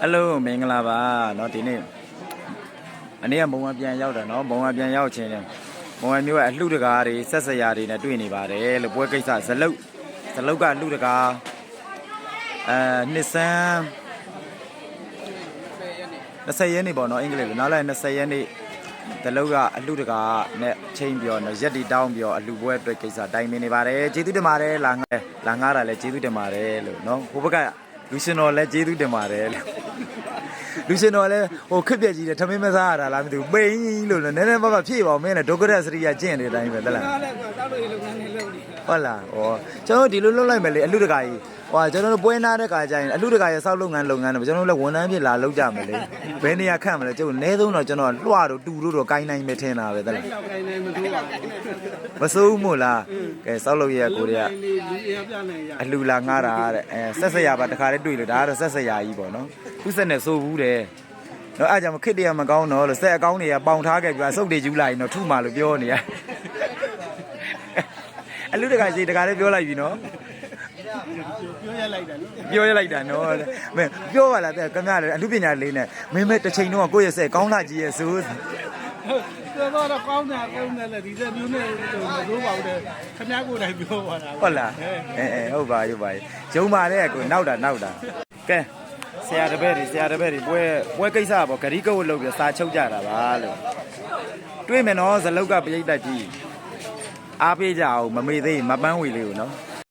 Hello မင်္ဂလာပါเนาะဒီနေ့အနေကမုံဝပြန်ရောက်တာเนาะမုံဝပြန်ရောက်ချင်းမုံဝမျိုးကအလှတကားတွေဆက်ဆက်ရာတွေနဲ့တွေ့နေပါတယ်လို့ပွဲကိစ္စဇလုတ်ကအလှတကားနှစ်ဆန်း20ရက်နေ့ပေါ့เนาะအင်္ဂလိပ်လိုနောက်လိုက်20ရက်နေ့ဇလုတ်ကအလှတကားနဲ့ချိန်ပြောเนาะရက်တီတောင်းပြောအလှပွဲအတွက်ကိစ္စတိုင်ပင်နေပါတယ်ကျေးဇူးတင်ပါတယ်လာငားတာလည်းကျေးဇူးတင်ပါတယ်လို့เนาะဟိုဘက်ကလူရှင်တော်လည်းကျေးဇူးတင်ပါတယ်လို့လူရှင်တော်လည်းဟိုခက်ပြက်ကြီးတယ်ထမင်းမစားရတာလားမသိဘူးပိန်လို့လည်းနည်းနည်းပါးပါဖြည့်ပါဦးမင်းလည်းဒုက္ခရစရိယကျင့်တဲ့အတိုင်းပဲတက်လားဟုတ်လားဩကျွန်တော်ဒီလိုလုပ်လိုက်မယ်လေအလှတကာကြီးဟိုကျွန်တော်တို့ပွဲနာတဲ့ခါကျရင်အလှတကာရဲ့စောက်လုပ်ငန်းတော့ကျွန်တော်တို့လည်းဝန်ထမ်းဖြစ်လာလုပ်ကြမယ်လေဘယ်နေရာခန့်မလဲကျုပ်အနည်းဆုံးတော့ကျွန်တော်လွှတော့တူလို့တော့ကိုင်းနိုင်မယ်ထင်တာပဲတက်လားမစိုးဘူးမို့လားကဲစောက်လုပ်ရကိုတွေကအလှလာငားတာတဲ့ဆက်ဆက်ရပါတခါတည်းတွေ့လို့ဒါကတော့ဆက်ဆက်ရကြီးပေါ့နော်ခုဆက်နဲ့စိုးဘူးတဲ့တော့အားကြောင့်ခစ်တရမကောင်းတော့လို့ဆက်အကောင်းတွေကပေါင်ထားခဲ့ပြီးစုပ်တွေယူလိုက်တော့ထုမှလို့ပြောနေရအလှတကာကြီးတခါတည်းပြောလိုက်ပြီနော်ပြောရလိုက်တာနော်မင်းပြောပါလားတဲ့ခင်ဗျားလည်းအမှုပညာလေးနဲ့မင်းမဲတစ်ချိန်တော့ကိုယ့်ရဲ့ဆက်ကောင်းလာကြီးရဲ့ဆိုတော့ကောင်းတယ်လေဒီစက်မျိုးနဲ့မသိုးပါဘူးတဲ့ခင်ဗျားကိုယ်တိုင်ပြောပါတာဟုတ်လားဟုတ်ပါရုပ်ပါဂျုံပါတဲ့ကိုနောက်တာကဲဆရာတပည့်တွေပွဲကိစ္စပေါ့ဂရီကုတ်လုပ်ပြီးစာချုပ်ကြတာပါလို့တွေးမယ်နော်ဇလုတ်ကပြိတ်တက်ကြီးအားပေးကြအောင်မမေ့သေးမပန်းဝေလေးကိုနော်